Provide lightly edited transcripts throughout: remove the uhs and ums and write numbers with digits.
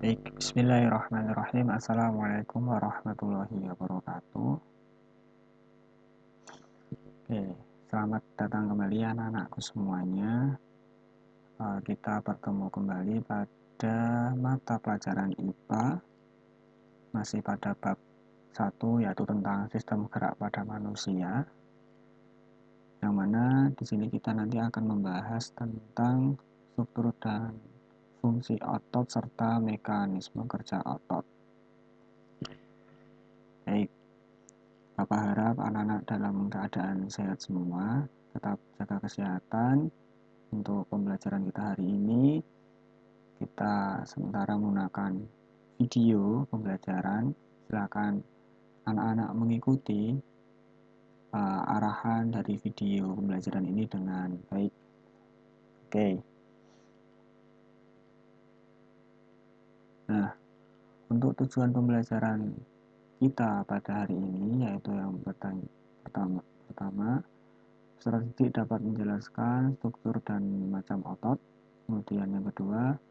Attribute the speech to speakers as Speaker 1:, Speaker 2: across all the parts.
Speaker 1: Baik, bismillahirrahmanirrahim. Assalamualaikum warahmatullahi wabarakatuh. Oke, selamat datang kembali anak-anakku semuanya. Kita bertemu kembali pada mata pelajaran IPA, masih pada bab 1 yaitu tentang sistem gerak pada manusia. Yang mana di sini kita nanti akan membahas tentang struktur dan fungsi otot serta mekanisme kerja otot. Baik, Bapak harap anak-anak dalam keadaan sehat semua, tetap jaga kesehatan. Untuk pembelajaran kita hari ini, kita sementara menggunakan video pembelajaran. Silakan anak-anak mengikuti arahan dari video pembelajaran ini dengan baik. Oke. Nah, untuk tujuan pembelajaran kita pada hari ini yaitu yang pertama, Peserta didik dapat menjelaskan struktur dan macam otot. Kemudian yang kedua,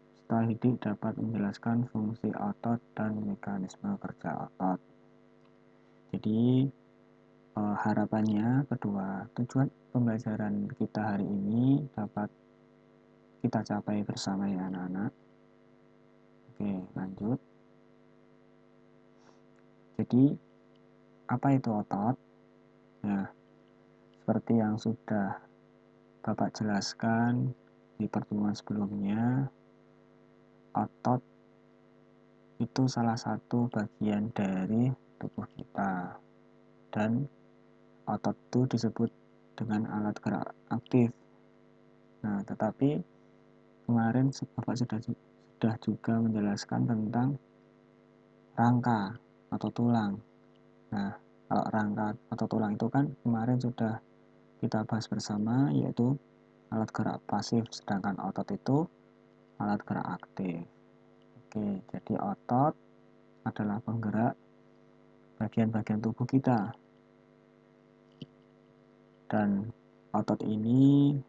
Speaker 1: peserta didik dapat menjelaskan fungsi otot dan mekanisme kerja otot. Jadi harapannya kedua, tujuan pembelajaran kita hari ini dapat kita capai bersama ya anak-anak. Oke, lanjut. Jadi apa itu otot? Nah, seperti yang sudah Bapak jelaskan di pertemuan sebelumnya, otot itu salah satu bagian dari tubuh kita, dan otot itu disebut dengan alat gerak aktif. Nah, tetapi kemarin Bapak sudah juga menjelaskan tentang rangka atau tulang. Nah, kalau rangka atau tulang itu kan kemarin sudah kita bahas bersama, yaitu alat gerak pasif, sedangkan otot itu alat gerak aktif. Oke, jadi otot adalah penggerak bagian-bagian tubuh kita. Dan otot ini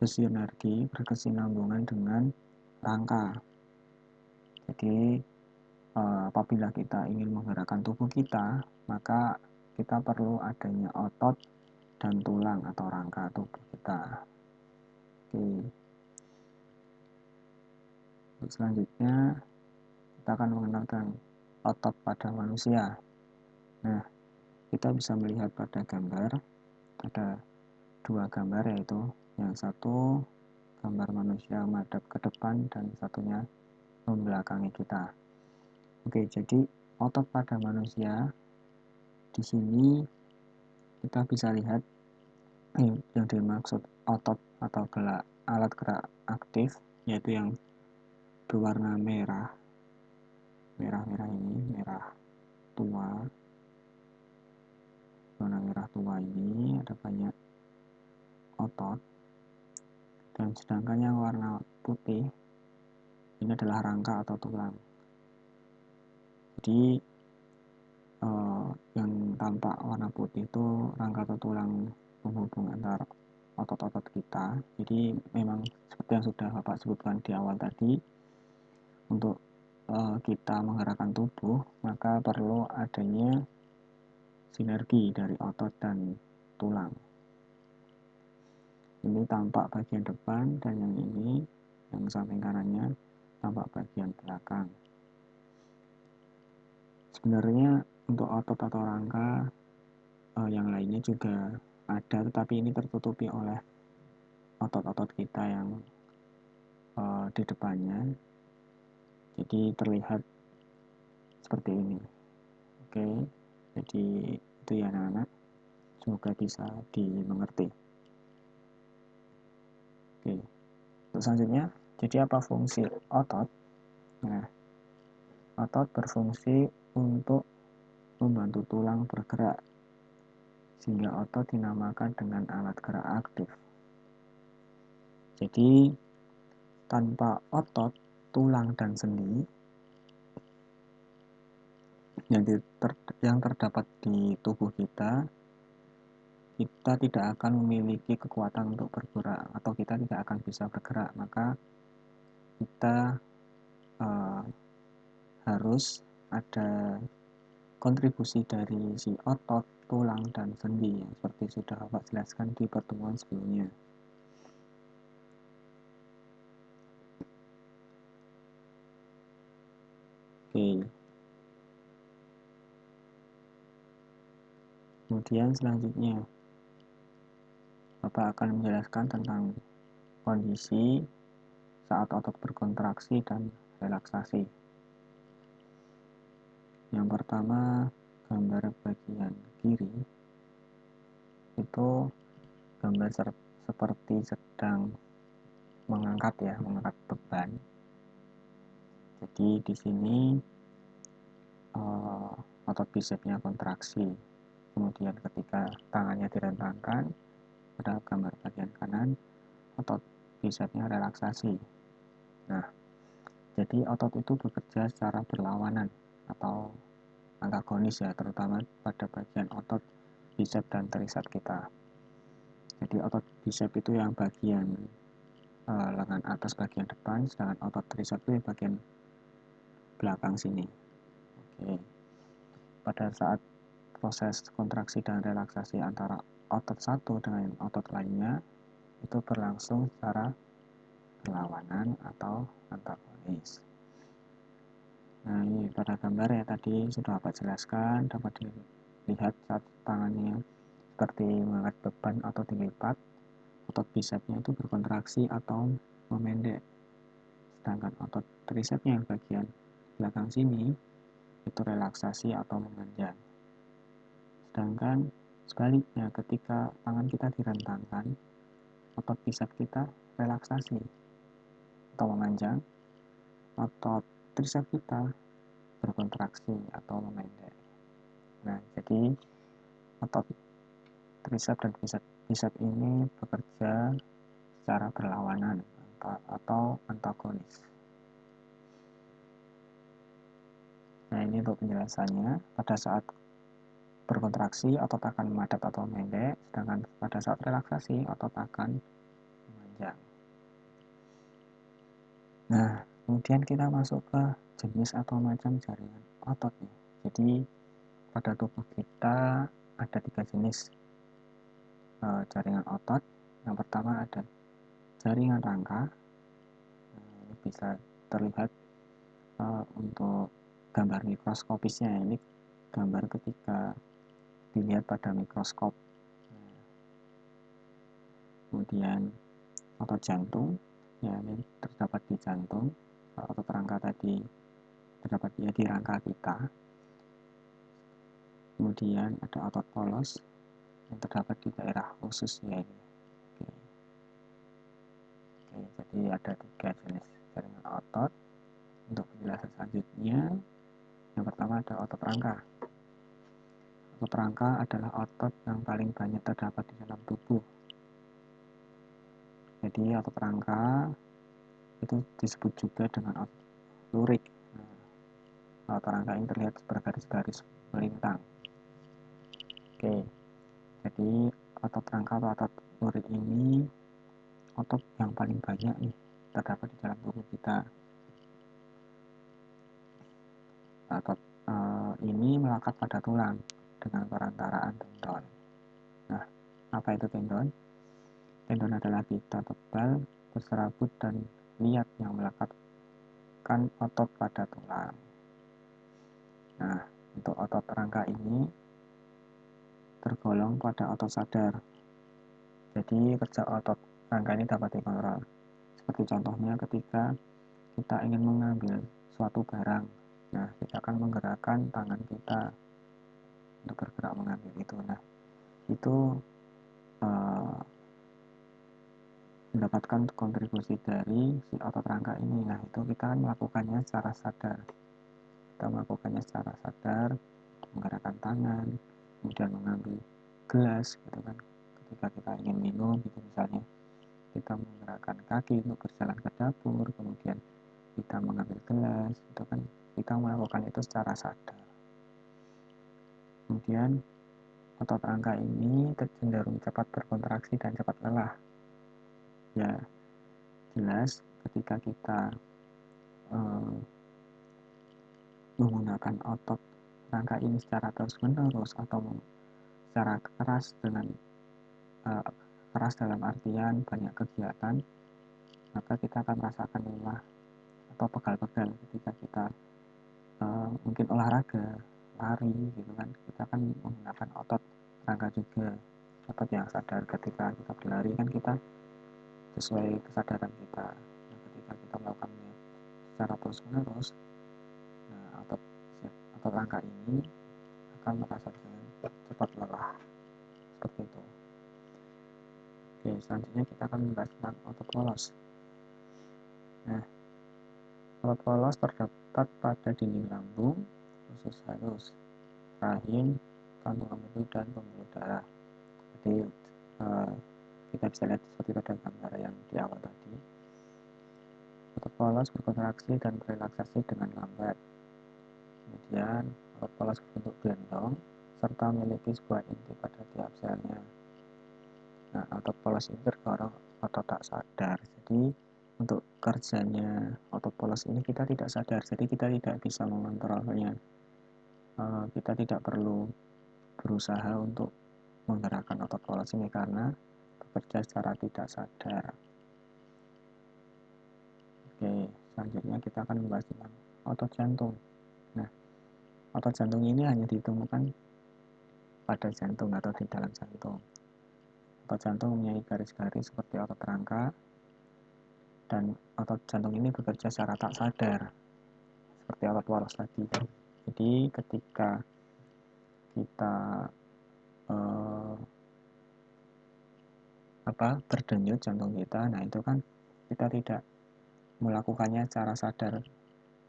Speaker 1: bersinergi, berkesinambungan dengan rangka. Jadi apabila kita ingin menggerakkan tubuh kita, maka kita perlu adanya otot dan tulang atau rangka tubuh kita. Oke. Selanjutnya kita akan mengenalkan otot pada manusia. Nah, kita bisa melihat pada gambar, ada dua gambar, yaitu yang satu gambar manusia menghadap ke depan dan satunya membelakangi kita. Oke, jadi otot pada manusia di sini kita bisa lihat yang dimaksud otot atau alat gerak aktif, yaitu yang berwarna merah ini, merah tua. Warna merah tua ini ada banyak otot, dan sedangkan yang warna putih ini adalah rangka atau tulang. Jadi yang tampak warna putih itu rangka atau tulang penghubung antar otot-otot kita. Jadi memang seperti yang sudah Bapak sebutkan di awal tadi, untuk kita menggerakkan tubuh maka perlu adanya sinergi dari otot dan tulang. Ini tampak bagian depan, dan yang ini, yang samping kanannya, tampak bagian belakang. Sebenarnya untuk otot atau rangka yang lainnya juga ada, tetapi ini tertutupi oleh otot-otot kita yang di depannya. Jadi terlihat seperti ini. Oke, jadi itu ya anak-anak. Semoga bisa dimengerti. Oke, untuk selanjutnya, jadi apa fungsi otot? Nah, otot berfungsi untuk membantu tulang bergerak, sehingga otot dinamakan dengan alat gerak aktif. Jadi, tanpa otot, tulang, dan sendi yang terdapat di tubuh kita tidak akan memiliki kekuatan untuk bergerak, atau kita tidak akan bisa bergerak. Maka kita harus ada kontribusi dari si otot, tulang, dan sendi seperti sudah Bapak jelaskan di pertemuan sebelumnya. Oke. Kemudian selanjutnya Bapak akan menjelaskan tentang kondisi saat otot berkontraksi dan relaksasi. Yang pertama, gambar bagian kiri itu gambar seperti sedang mengangkat beban. Jadi di sini otot bisepsnya kontraksi. Kemudian ketika tangannya direntangkan, pada gambar bagian kanan, otot bisepsnya relaksasi. Nah, jadi otot itu bekerja secara berlawanan atau antagonis ya, terutama pada bagian otot bisep dan tricep kita. Jadi otot bisep itu yang bagian lengan atas bagian depan, sedangkan otot tricep itu yang bagian belakang sini. Oke. Pada saat proses kontraksi dan relaksasi antara otot satu dengan otot lainnya itu berlangsung secara berlawanan atau antagonis. Nah, ini pada gambar ya tadi sudah Bapak jelaskan, dapat dilihat saat tangannya seperti mengangkat beban atau dilipat, otot bisepsnya itu berkontraksi atau memendek. Sedangkan otot tricepsnya yang bagian belakang sini itu relaksasi atau memanjang. Sedangkan sebaliknya ketika tangan kita direntangkan, otot bisep kita relaksasi atau memanjang, otot tricep kita berkontraksi atau memendek. Nah, jadi otot tricep dan bisep ini bekerja secara berlawanan atau antagonis. Nah, ini untuk penjelasannya. Pada saat berkontraksi, otot akan memadat atau memendek, sedangkan pada saat relaksasi, otot akan memanjang. Nah, kemudian kita masuk ke jenis atau macam jaringan otot nih. Jadi pada tubuh kita ada 3 jenis jaringan otot. Yang pertama ada jaringan rangka. Ini bisa terlihat untuk gambar mikroskopisnya. Ini gambar ketika dilihat pada mikroskop. Kemudian otot jantung, ya ini terdapat di jantung. Otot rangka tadi terdapat di rangka kita. Kemudian ada otot polos yang terdapat di daerah usus ya ini. Oke, jadi ada 3 jenis jaringan otot. Untuk penjelasan selanjutnya, yang pertama ada otot rangka. Otot rangka adalah otot yang paling banyak terdapat di dalam tubuh. Jadi otot rangka itu disebut juga dengan otot lurik. Otot rangka ini terlihat bergaris-garis melintang. Oke, jadi otot rangka atau otot lurik ini otot yang paling banyak nih terdapat di dalam tubuh kita. Otot ini melekat pada tulang dengan perantaraan tendon. Nah, apa itu tendon? Tendon adalah pita tebal, berserabut dan liat yang melekatkan otot pada tulang. Nah, untuk otot rangka ini tergolong pada otot sadar. Jadi kerja otot rangka ini dapat dikontrol. Seperti contohnya ketika kita ingin mengambil suatu barang. Nah, kita akan menggerakkan tangan kita untuk bergerak mengambil itu. Nah, itu mendapatkan kontribusi dari si otot rangka ini. Nah, itu kita melakukannya secara sadar. Kita melakukannya secara sadar, menggerakkan tangan, kemudian mengambil gelas, gitu kan. Ketika kita ingin minum, gitu misalnya, kita menggerakkan kaki untuk berjalan ke dapur, kemudian kita mengambil gelas, gitu kan. Kita melakukan itu secara sadar. Kemudian otot rangka ini cenderung cepat berkontraksi dan cepat lelah. Ya, jelas ketika kita menggunakan otot rangka ini secara terus-menerus atau secara keras keras dalam artian banyak kegiatan, maka kita akan merasakan lelah atau pegal-pegal ketika kita mungkin olahraga, lari gitu kan, kita akan menggunakan otot rangka juga, otot yang sadar. Ketika kita berlari kan kita sesuai kesadaran kita. Nah, ketika kita melakukannya secara terus-menerus, nah otot rangka ini akan merasa dengan cepat lelah, seperti itu. Oke, selanjutnya kita akan membahas tentang otot polos. Nah, otot polos terdapat pada dinding lambung, usus halus, rahim, kantung kemih dan pembuluh darah. Jadi kita bisa lihat seperti pada gambar yang di awal tadi. Otot polos berkontraksi dan berelaksasi dengan lambat. Kemudian otot polos berbentuk gendong serta memiliki sebuah inti pada tiap selnya. Nah, otot polos ini tergolong otot tak sadar. Jadi untuk kerjanya otot polos ini kita tidak sadar, jadi kita tidak bisa mengontrolnya. Kita tidak perlu berusaha untuk menggerakkan otot polos ini karena bekerja secara tidak sadar. Oke, selanjutnya kita akan membahas tentang otot jantung. Nah, otot jantung ini hanya ditemukan pada jantung atau di dalam jantung. Otot jantung mempunyai garis-garis seperti otot rangka, dan otot jantung ini bekerja secara tak sadar, seperti otot polos tadi. Jadi ketika kita berdenyut jantung kita, nah itu kan kita tidak melakukannya secara sadar,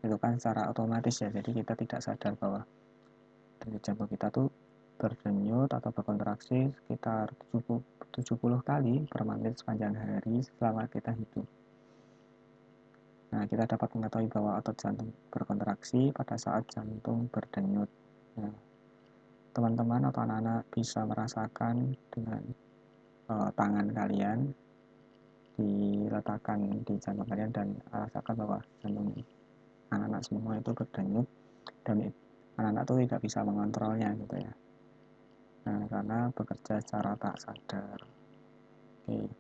Speaker 1: itu kan secara otomatis ya. Jadi kita tidak sadar bahwa denyut jantung kita tuh berdenyut atau berkontraksi sekitar 70 kali per menit sepanjang hari selama kita hidup. Nah, kita dapat mengetahui bahwa otot jantung berkontraksi pada saat jantung berdenyut. Nah, teman-teman atau anak-anak bisa merasakan dengan tangan kalian diletakkan di jantung kalian dan rasakan bahwa jantung anak-anak semua itu berdenyut dan anak-anak itu tidak bisa mengontrolnya gitu ya. Nah, karena bekerja secara tak sadar. Oke.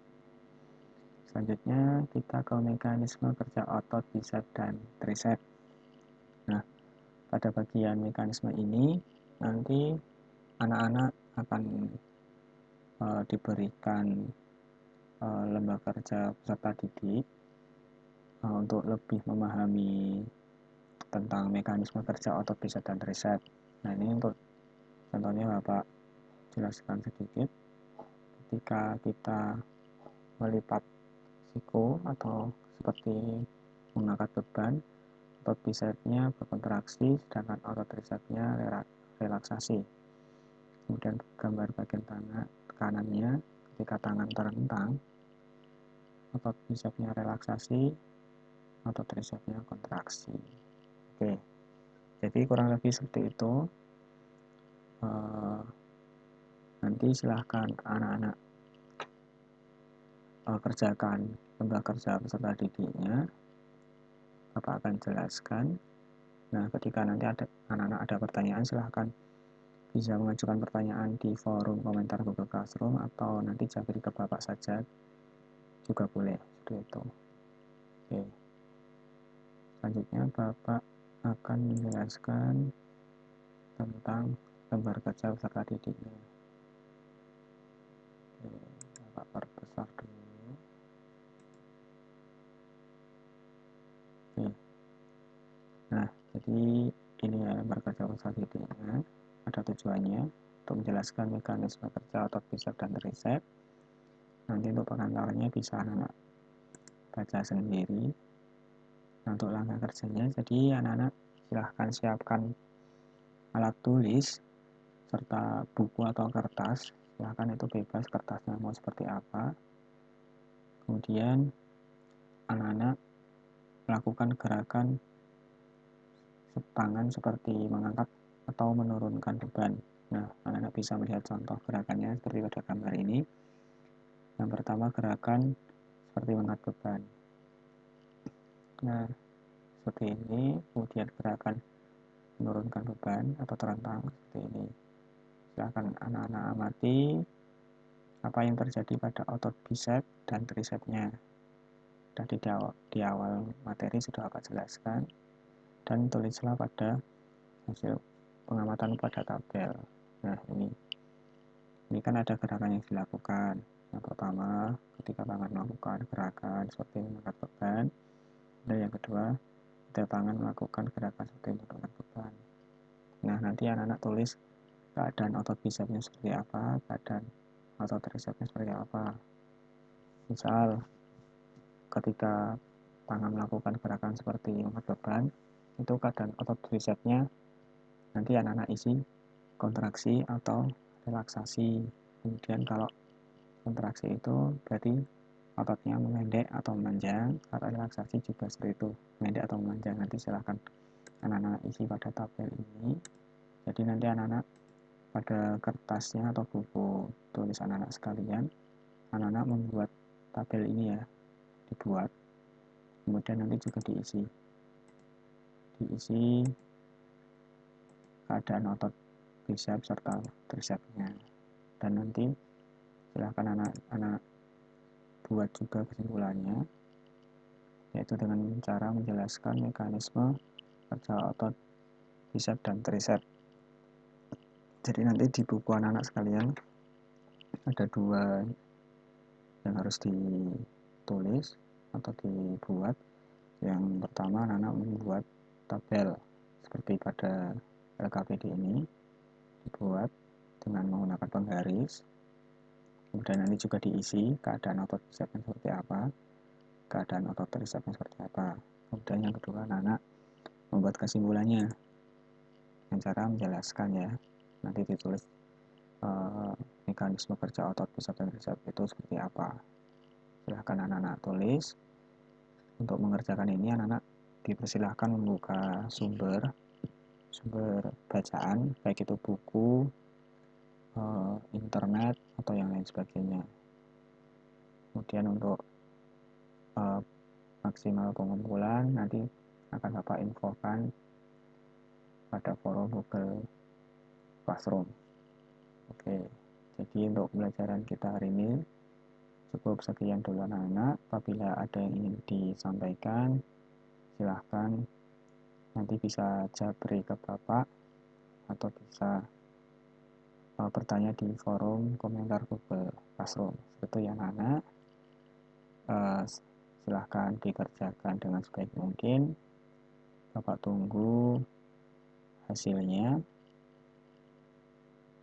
Speaker 1: Selanjutnya kita ke mekanisme kerja otot bisep dan trisep. Nah, pada bagian mekanisme ini nanti anak-anak akan diberikan lembaga kerja peserta didik untuk lebih memahami tentang mekanisme kerja otot bisep dan trisep. Nah, ini untuk contohnya Bapak jelaskan sedikit. Ketika kita melipat siku atau seperti mengangkat beban, otot bisepnya berkontraksi sedangkan otot trisepnya relaksasi. Kemudian gambar bagian tangan kanannya, ketika tangan terentang, otot bisepnya relaksasi, otot trisepnya kontraksi. Oke, jadi kurang lebih seperti itu. Nanti silahkan anak-anak kerjakan lembaga kerja peserta didiknya. Bapak akan jelaskan. Nah, ketika nanti ada anak-anak ada pertanyaan, silahkan bisa mengajukan pertanyaan di forum komentar Google Classroom atau nanti japri ke Bapak saja juga boleh, seperti itu. Oke. Selanjutnya Bapak akan menjelaskan tentang lembar kerja peserta didiknya. Oke, Bapak perbesar dulu. Oke. Nah, jadi ini ya lembar kerja peserta didiknya. Ada tujuannya untuk menjelaskan mekanisme kerja otot bisep dan trisep. Nanti untuk pengantarnya bisa anak-anak baca sendiri. Nah, untuk langkah kerjanya, jadi anak-anak silahkan siapkan alat tulis serta buku atau kertas. Silahkan, itu bebas kertasnya mau seperti apa. Kemudian anak-anak melakukan gerakan tangan seperti mengangkat atau menurunkan beban. Nah, anak-anak bisa melihat contoh gerakannya seperti pada gambar ini. Yang pertama gerakan seperti mengangkat beban. Nah, seperti ini. Kemudian gerakan menurunkan beban atau terentang seperti ini. Silahkan anak-anak amati apa yang terjadi pada otot bicep dan tricepnya. Tadi di awal materi sudah Bapak jelaskan, dan tulislah pada hasil pengamatan pada tabel. Nah, ini kan ada gerakan yang dilakukan. Yang pertama, ketika tangan melakukan gerakan seperti mengangkat beban, dan yang kedua, ketika tangan melakukan gerakan seperti menurunkan beban. Nah, nanti anak-anak tulis keadaan otot bicepnya seperti apa, keadaan otot tricepnya seperti apa. Misal, ketika tangan melakukan gerakan seperti mengangkat beban, itu keadaan otot tricepnya nanti anak-anak isi kontraksi atau relaksasi. Kemudian kalau kontraksi itu berarti ototnya memendek atau memanjang, atau relaksasi juga seperti itu, memendek atau memanjang. Nanti silahkan anak-anak isi pada tabel ini. Jadi nanti anak-anak pada kertasnya atau buku tulis anak-anak sekalian, anak-anak membuat tabel ini ya, dibuat. Kemudian nanti juga diisi keadaan otot bicep serta tricepnya. Dan nanti silahkan anak-anak buat juga kesimpulannya, yaitu dengan cara menjelaskan mekanisme kerja otot bicep dan tricep. Jadi nanti di buku anak-anak sekalian ada 2 yang harus ditulis atau dibuat. Yang pertama, anak-anak membuat tabel seperti pada LKPD ini, dibuat dengan menggunakan penggaris. Kemudian nanti juga diisi keadaan otot bicepnya seperti apa, keadaan otot tricepnya seperti apa. Kemudian yang kedua, anak-anak membuat kesimpulannya dengan cara menjelaskan ya. Nanti ditulis mekanisme kerja otot bicep dan tricep itu seperti apa. Silahkan anak-anak tulis. Untuk mengerjakan ini, anak-anak dipersilahkan membuka sumber bacaan, baik itu buku, internet, atau yang lain sebagainya. Kemudian untuk maksimal pengumpulan nanti akan Bapak infokan pada forum Google Classroom. Oke, jadi untuk pembelajaran kita hari ini cukup sekian dulu anak-anak. Apabila ada yang ingin disampaikan, silahkan nanti bisa japri ke Bapak atau bisa bertanya di forum komentar Google Classroom. Itu ya anak-anak. Silahkan dikerjakan dengan sebaik mungkin. Bapak tunggu hasilnya.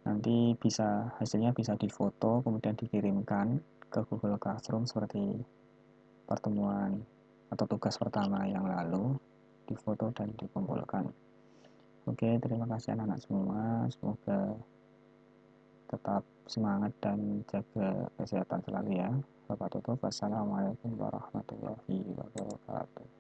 Speaker 1: Nanti hasilnya bisa difoto kemudian dikirimkan ke Google Classroom seperti pertemuan atau tugas pertama yang lalu, difoto dan dikumpulkan. Oke, terima kasih anak-anak semua. Semoga tetap semangat dan jaga kesehatan selalu ya. Bapak tutup. Wassalamualaikum warahmatullahi wabarakatuh.